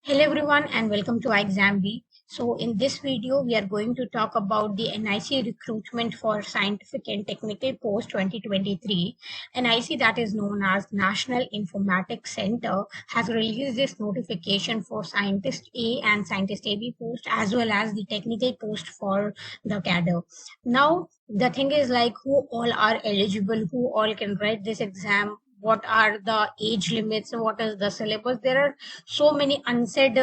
Hello everyone and welcome to iExamB. So in this video we are going to talk about the NIC recruitment for scientific and technical post 2023. NIC, that is known as National Informatics Center, has released this notification for Scientist A and Scientist AB post as well as the technical post for the cadre. Now the thing is like who all are eligible, who all can write this exam, what are the age limits, what is the syllabus. There are so many unsaid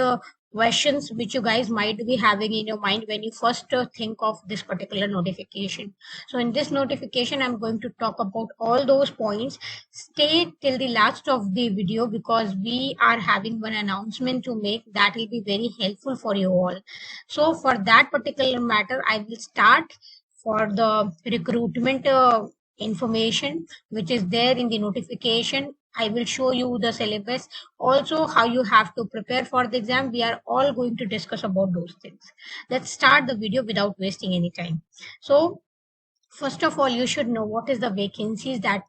questions which you guys might be having in your mind when you first think of this particular notification. So in this notification I'm going to talk about all those points. Stay till the last of the video because we are having one announcement to make that will be very helpful for you all. So for that particular matter I will start for the recruitment information which is there in the notification. I will show you the syllabus, also how you have to prepare for the exam. We are all going to discuss about those things. Let's start the video without wasting any time. So first of all, you should know what is the vacancies that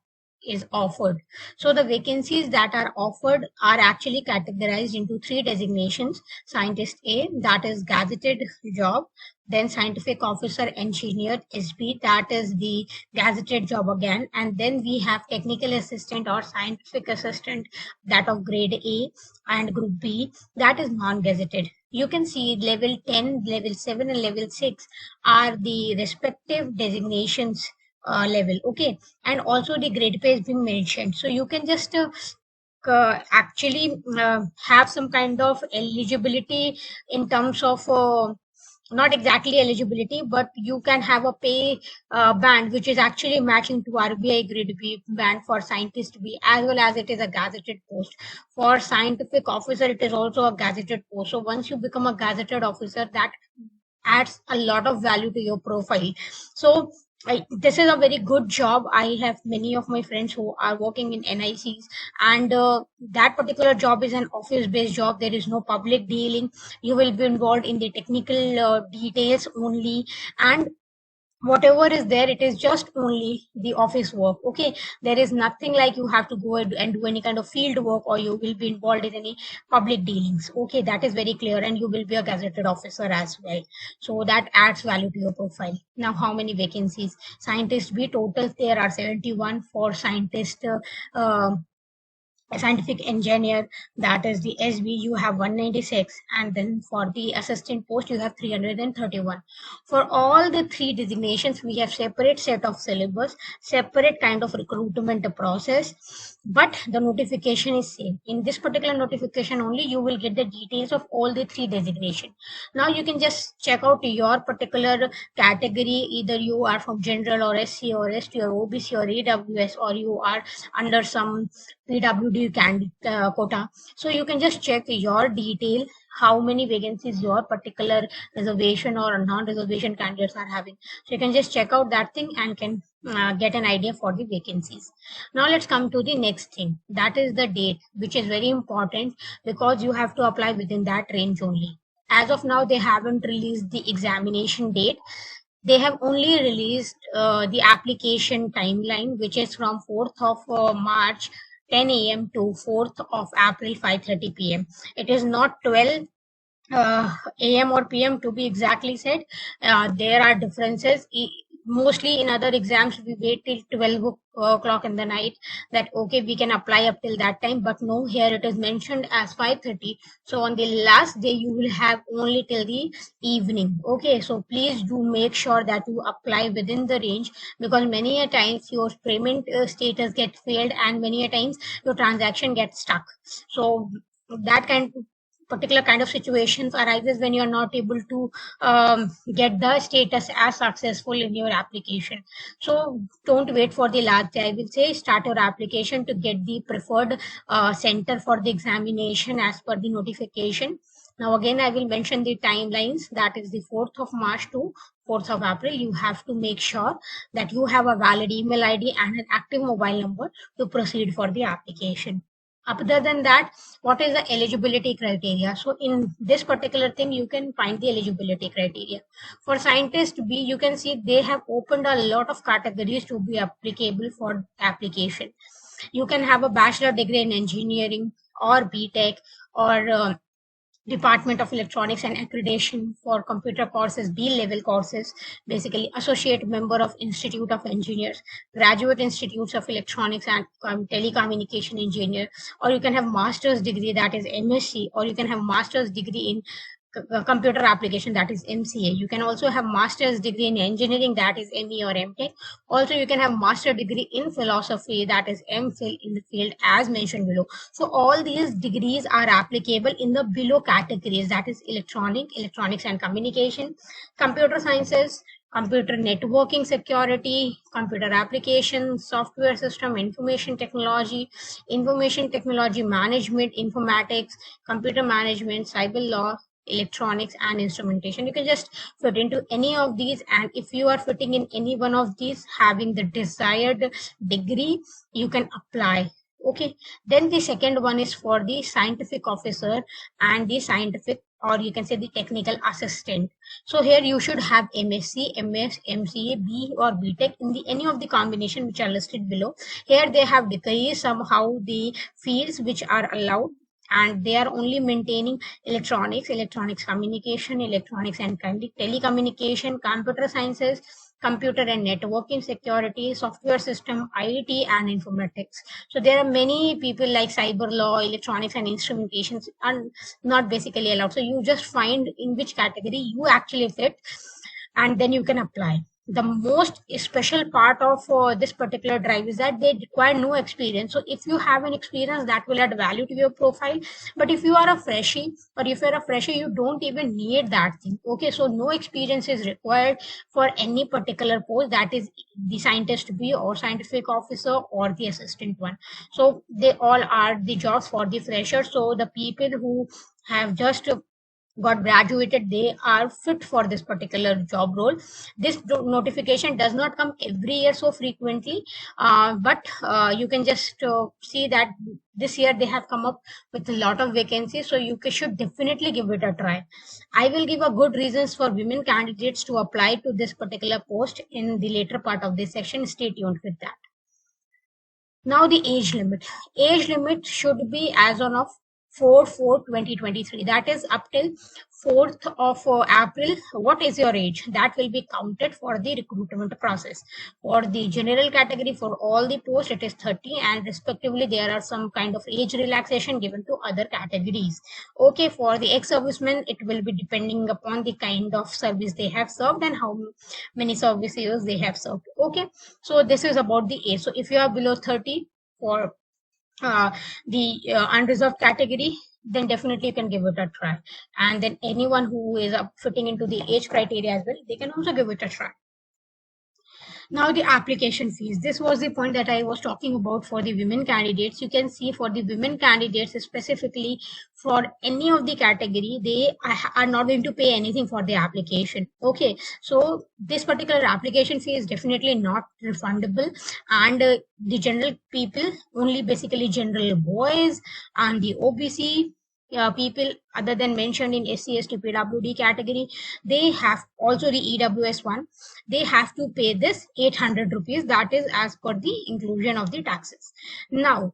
is offered. So the vacancies that are offered are actually categorized into three designations. Scientist A, that is gazetted job. Then scientific officer engineer SB, that is the gazetted job again. And then we have technical assistant or scientific assistant, that of grade A, and group B, that is non-gazetted. You can see level 10, level 7 and level 6 are the respective designations level. Okay, and also the grade pay is being mentioned, so you can just actually have some kind of eligibility in terms of not exactly eligibility, but you can have a pay band which is actually matching to RBI grade B band for scientist B, as well as it is a gazetted post. For scientific officer it is also a gazetted post. So once you become a gazetted officer, that adds a lot of value to your profile. So this is a very good job. I have many of my friends who are working in NICs, and that particular job is an office based job. There is no public dealing. You will be involved in the technical details only, and whatever is there, it is just only the office work. Okay, there is nothing like you have to go and do any kind of field work, or you will be involved in any public dealings. Okay, that is very clear, and you will be a gazetted officer as well, so that adds value to your profile. Now, how many vacancies? Scientist B, total there are 71. For scientist a scientific engineer, that is the SB, you have 196, and then for the assistant post you have 331. For all the three designations we have separate set of syllabus, separate kind of recruitment process, but the notification is same. In this particular notification only you will get the details of all the three designation. Now you can just check out your particular category, either you are from general or SC or ST or OBC or AWS, or you are under some PWD quota. So you can just check your detail, how many vacancies your particular reservation or non-reservation candidates are having. So you can just check out that thing and can get an idea for the vacancies. Now let's come to the next thing, that is the date, which is very important because you have to apply within that range only. As of now, they haven't released the examination date. They have only released the application timeline, which is from 4th of March 10 a.m. to 4th of April 5:30 p.m. It is not 12 a.m. or p.m. to be exactly said. There are differences. Mostly in other exams we wait till 12 o'clock in the night, that okay, we can apply up till that time, but no, here it is mentioned as 5:30. So on the last day you will have only till the evening. Okay, so please do make sure that you apply within the range, because many a times your payment status get failed, and many a times your transaction gets stuck. So that particular kind of situations arises when you're not able to get the status as successful in your application. So don't wait for the last day. I will say start your application to get the preferred center for the examination as per the notification. Now again, I will mention the timelines, that is the 4th of March to 4th of April. You have to make sure that you have a valid email ID and an active mobile number to proceed for the application. Other than that, what is the eligibility criteria? So in this particular thing, you can find the eligibility criteria. For scientist B, you can see they have opened a lot of categories to be applicable for application. You can have a bachelor degree in engineering or BTech or Department of Electronics and Accreditation for computer courses, B level courses, basically associate member of Institute of Engineers, graduate institutes of electronics and telecommunication engineer, or you can have master's degree, that is MSc, or you can have master's degree in computer application, that is MCA. You can also have master's degree in engineering, that is ME or MTech. Also, you can have master degree in philosophy, that is MPhil in the field as mentioned below. So all these degrees are applicable in the below categories, that is electronics and communication, computer sciences, computer networking security, computer application, software system, information technology management, informatics, computer management, cyber law, electronics and instrumentation. You can just fit into any of these, and if you are fitting in any one of these, having the desired degree, you can apply. Okay, then the second one is for the scientific officer and the scientific, or you can say the technical assistant. So here you should have MSc, MS, MCA, B or BTech in the any of the combination which are listed below. Here they have decreased somehow the fields which are allowed, and they are only maintaining electronics, electronics communication, electronics and telecommunication, computer sciences, computer and networking security, software system, IT and informatics. So there are many people like cyber law, electronics and instrumentations are not basically allowed. So you just find in which category you actually fit, and then you can apply. The most special part of this particular drive is that they require no experience. So if you have an experience, that will add value to your profile. But if you are a freshie, or if you're a freshie, you don't even need that thing. Okay, so no experience is required for any particular post, that is the scientist B or scientific officer or the assistant one. So they all are the jobs for the freshers. So the people who have just got graduated, they are fit for this particular job role. This notification does not come every year so frequently, but you can just see that this year they have come up with a lot of vacancies, so you should definitely give it a try. I will give a good reasons for women candidates to apply to this particular post in the later part of this section. Stay tuned with that. Now the age limit. Age limit should be as on of 4/4/2023. That is up till 4th of April. What is your age? That will be counted for the recruitment process. For the general category, for all the posts, it is 30, and respectively there are some kind of age relaxation given to other categories. Okay, for the ex-servicemen, it will be depending upon the kind of service they have served and how many service years they have served. Okay, so this is about the age. So if you are below 30 for the unreserved category, then definitely you can give it a try. And then anyone who is fitting into the age criteria as well, they can also give it a try. Now the application fees. This was the point that I was talking about for the women candidates. You can see for the women candidates specifically, for any of the category, they are not going to pay anything for the application. Okay, so this particular application fee is definitely not refundable, and the general people, only basically general boys and the OBC people other than mentioned in SC, ST, PWD category, they have also the EWS one. They have to pay this 800 rupees. That is as per the inclusion of the taxes. Now,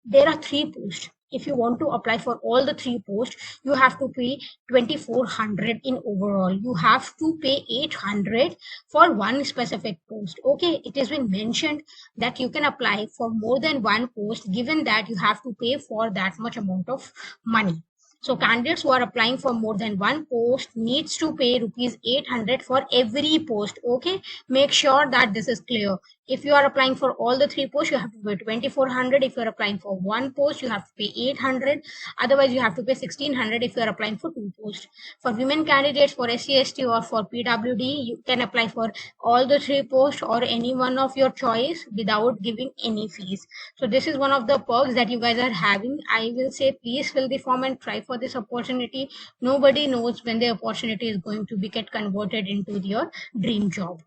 there are 3 posts. If you want to apply for all the 3 posts, you have to pay 2400 in overall. You have to pay 800 for one specific post. Okay, it has been mentioned that you can apply for more than one post, given that you have to pay for that much amount of money. So candidates who are applying for more than one post needs to pay rupees 800 for every post. Okay, make sure that this is clear. If you are applying for all the 3 posts, you have to pay 2400. If you are applying for one post, you have to pay 800. Otherwise, you have to pay 1600 if you are applying for 2 posts. For women candidates, for SC, ST or for PWD, you can apply for all the 3 posts or any one of your choice without giving any fees. So this is one of the perks that you guys are having. I will say please fill the form and try for this opportunity. Nobody knows when the opportunity is going to be get converted into your dream job.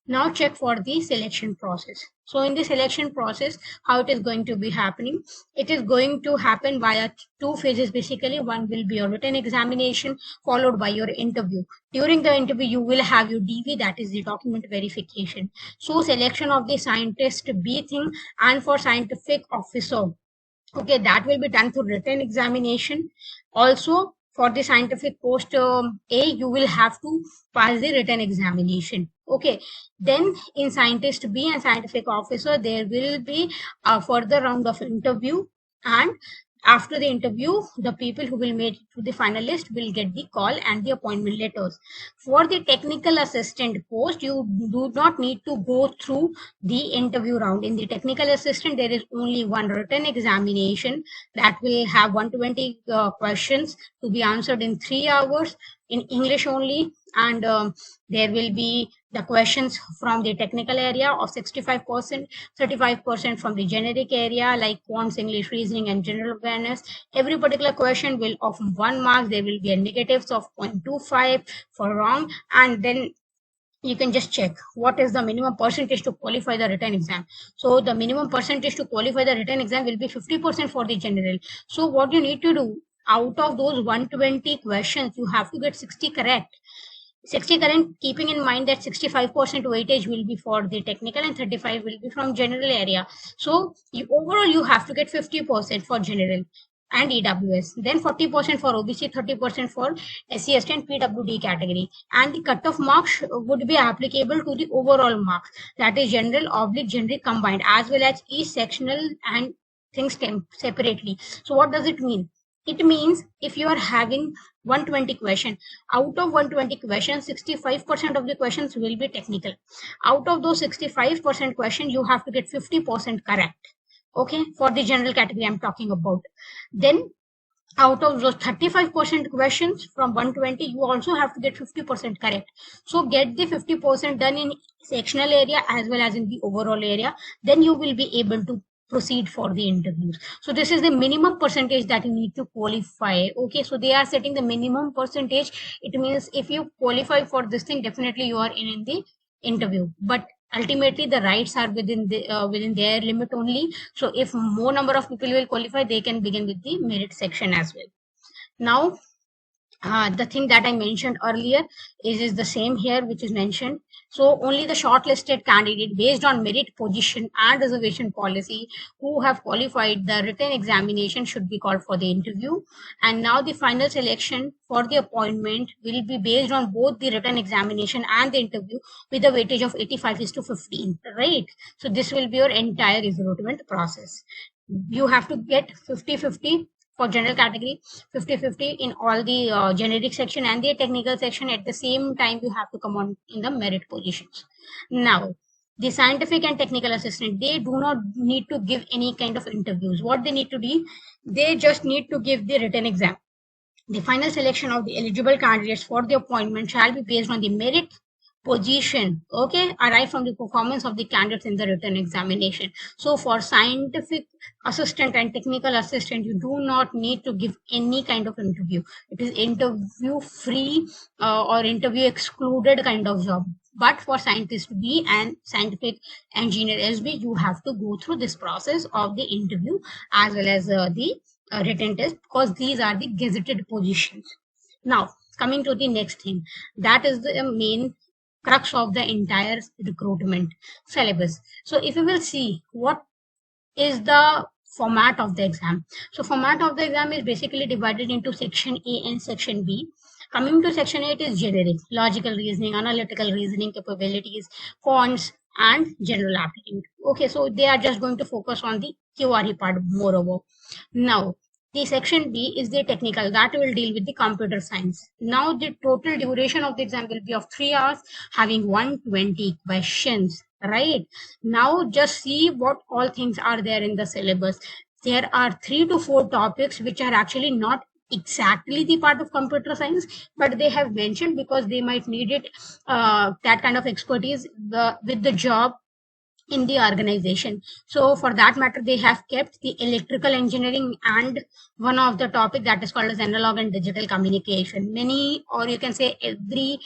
Now check for the selection process. So in the selection process, how it is going to be happening? It is going to happen via 2 phases basically. One will be a written examination followed by your interview. During the interview, you will have your DV, that is the document verification. So selection of the scientist B thing, and for scientific officer, okay, that will be done through written examination. Also for the scientific post A, you will have to pass the written examination. Okay. Then in scientist B and scientific officer, there will be a further round of interview, and after the interview, the people who will make it to the finalist will get the call and the appointment letters. For the technical assistant post, you do not need to go through the interview round. In the technical assistant, there is only one written examination that will have 120 questions to be answered in 3 hours in English only, and there will be the questions from the technical area of 65%, 35% from the generic area like quants, English, reasoning, and general awareness. Every particular question will of 1 mark. There will be a negatives of 0.25 for wrong, and then you can just check what is the minimum percentage to qualify the written exam. So the minimum percentage to qualify the written exam will be 50% for the general. So what you need to do, out of those 120 questions, you have to get 60 correct. 60 correct, keeping in mind that 65% weightage will be for the technical and 35 will be from general area. So overall you have to get 50% for general and EWS, then 40% for OBC, 30% for SC/ST and PWD category, and the cutoff marks would be applicable to the overall marks, that is general / generic combined, as well as each sectional and things separately. So what does it mean? It means if you are having 120 questions, out of 120 questions, 65% of the questions will be technical. Out of those 65% questions, you have to get 50% correct. Okay, for the general category I'm talking about. Then out of those 35% questions from 120, you also have to get 50% correct. So get the 50% done in sectional area as well as in the overall area, then you will be able to proceed for the interviews. So this is the minimum percentage that you need to qualify. Okay, so they are setting the minimum percentage. It means if you qualify for this thing, definitely you are in the interview, but ultimately the rights are within their limit only. So if more number of people will qualify, they can begin with the merit section as well. Now the thing that I mentioned earlier is the same here, which is mentioned. So only the shortlisted candidate based on merit, position, and reservation policy who have qualified the written examination should be called for the interview. And now the final selection for the appointment will be based on both the written examination and the interview with a weightage of 85:15, right? So this will be your entire recruitment process. You have to get 50-50 for general category, 50-50 in all the generic section and the technical section. At the same time, you have to come on in the merit positions. Now, the scientific and technical assistant, they do not need to give any kind of interviews. What they need to do, they just need to give the written exam. The final selection of the eligible candidates for the appointment shall be based on the merit, position, okay, arrive from the performance of the candidates in the written examination. So for scientific assistant and technical assistant, you do not need to give any kind of interview. It is interview free or interview excluded kind of job. But for scientist B and scientific engineer SB, you have to go through this process of the interview as well as the written test, because these are the gazetted positions. Now coming to the next thing, that is the main crux of the entire recruitment syllabus. So if you will see what is the format of the exam. So format of the exam is basically divided into section A and section B. Coming to section A, it is generic, logical reasoning, analytical reasoning capabilities, quants, and general aptitude. Okay, so they are just going to focus on the QRE part moreover. Now the section B is the technical, that will deal with the computer science. Now the total duration of the exam will be of 3 hours, having 120 questions, right? Now just see what all things are there in the syllabus. There are 3 to 4 topics which are actually not exactly the part of computer science, but they have mentioned because they might need it, that kind of expertise with the job in the organization. So for that matter, they have kept the electrical engineering and one of the topic that is called as analog and digital communication. Many, or you can say every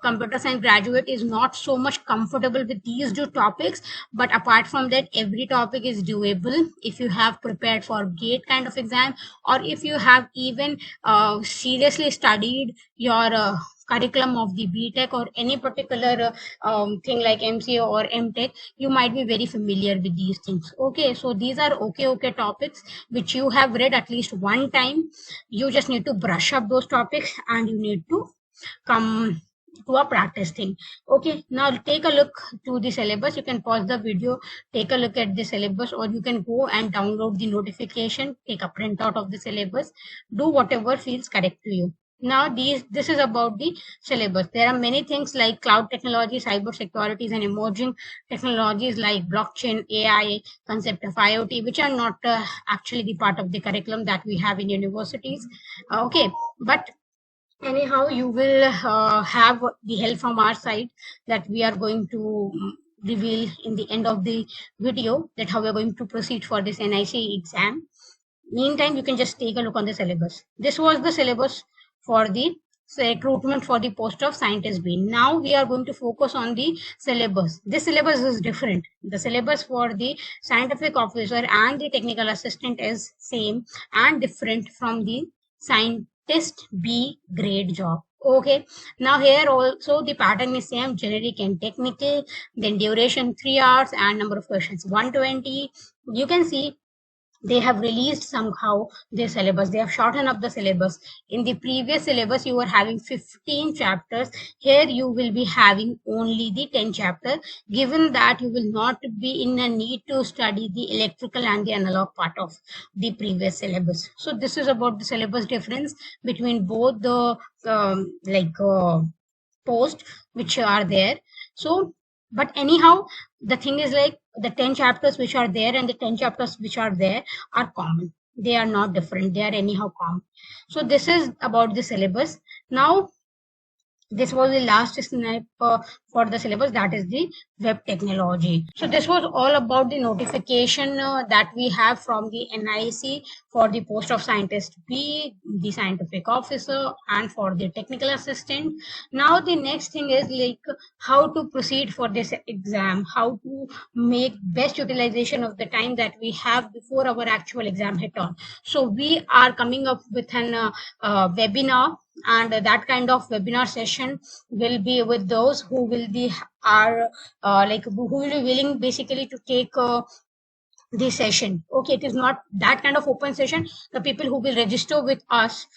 computer science graduate is not so much comfortable with these two topics, but apart from that, every topic is doable if you have prepared for GATE kind of exam, or if you have even seriously studied your curriculum of the BTech or any particular thing like MCA or MTech, you might be very familiar with these things. Okay, so these are okay topics which you have read at least one time. You just need to brush up those topics and you need to come to a practice thing. Okay, now take a look to the syllabus. You can pause the video, take a look at the syllabus, or you can go and download the notification, take a printout of the syllabus, do whatever feels correct to you. Now this is about the syllabus. There are many things like cloud technology, cyber securities, and emerging technologies like blockchain, AI, concept of IoT, which are not actually the part of the curriculum that we have in universities. Okay, but anyhow, you will have the help from our side that we are going to reveal in the end of the video, that how we're going to proceed for this NIC exam. Meantime, you can just take a look on the syllabus. This was the syllabus for the recruitment for the post of scientist B. Now we are going to focus on the syllabus. This syllabus is different. The syllabus for the scientific officer and the technical assistant is same and different from the scientist B grade job. Okay, now here also the pattern is same, generic and technical, then duration 3 hours and number of questions 120. You can see they have released somehow their syllabus. They have shortened up the syllabus. In the previous syllabus, you were having 15 chapters. Here you will be having only the 10 chapter, given that you will not be in a need to study the electrical and the analog part of the previous syllabus. So this is about the syllabus difference between both the post which are there. So, but anyhow, the thing is like the 10 chapters which are there and the 10 chapters which are there are common. They are not different. They are anyhow common. So this is about the syllabus. Now, this was the last snipe for the syllabus, that is the web technology. So this was all about the notification that we have from the NIC for the post of scientist B, the scientific officer, and for the technical assistant. Now the next thing is like how to proceed for this exam, how to make best utilization of the time that we have before our actual exam hit on. So we are coming up with an webinar, and that kind of webinar session will be with those who will be who will be willing basically to take the session. Okay, it is not that kind of open session. The people who will register with us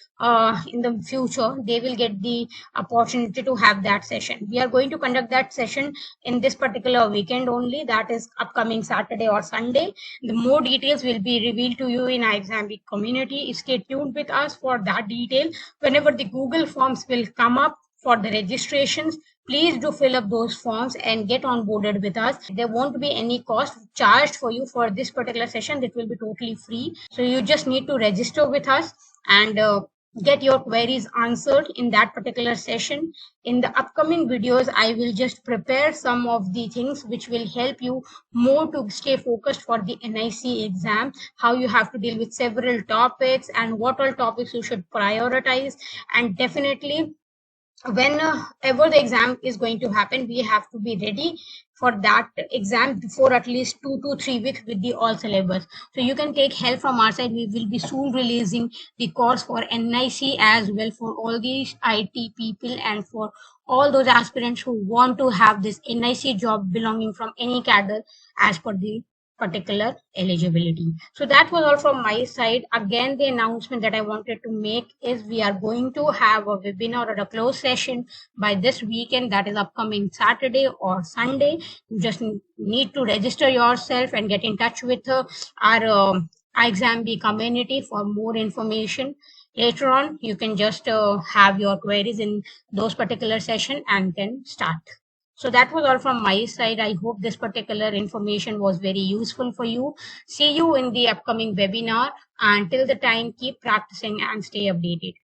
in the future, they will get the opportunity to have that session. We are going to conduct that session in this particular weekend only, that is upcoming Saturday or Sunday. The more details will be revealed to you in our exam week community. Stay tuned with us for that detail. Whenever the Google forms will come up for the registrations, please do fill up those forms and get onboarded with us. There won't be any cost charged for you for this particular session. It will be totally free. So you just need to register with us and get your queries answered in that particular session. In the upcoming videos, I will just prepare some of the things which will help you more to stay focused for the NIC exam, how you have to deal with several topics and what all topics you should prioritize. And definitely, whenever the exam is going to happen, we have to be ready for that exam before at least 2 to 3 weeks with the all syllabus. So you can take help from our side. We will be soon releasing the course for NIC as well, for all these IT people and for all those aspirants who want to have this NIC job belonging from any cadre as per the particular eligibility. So that was all from my side. Again, the announcement that I wanted to make is we are going to have a webinar or a closed session by this weekend, that is upcoming Saturday or Sunday. You just need to register yourself and get in touch with our exam B community for more information. Later on, you can just have your queries in those particular session and then start. So that was all from my side. I hope this particular information was very useful for you. See you in the upcoming webinar. Until the time, keep practicing and stay updated.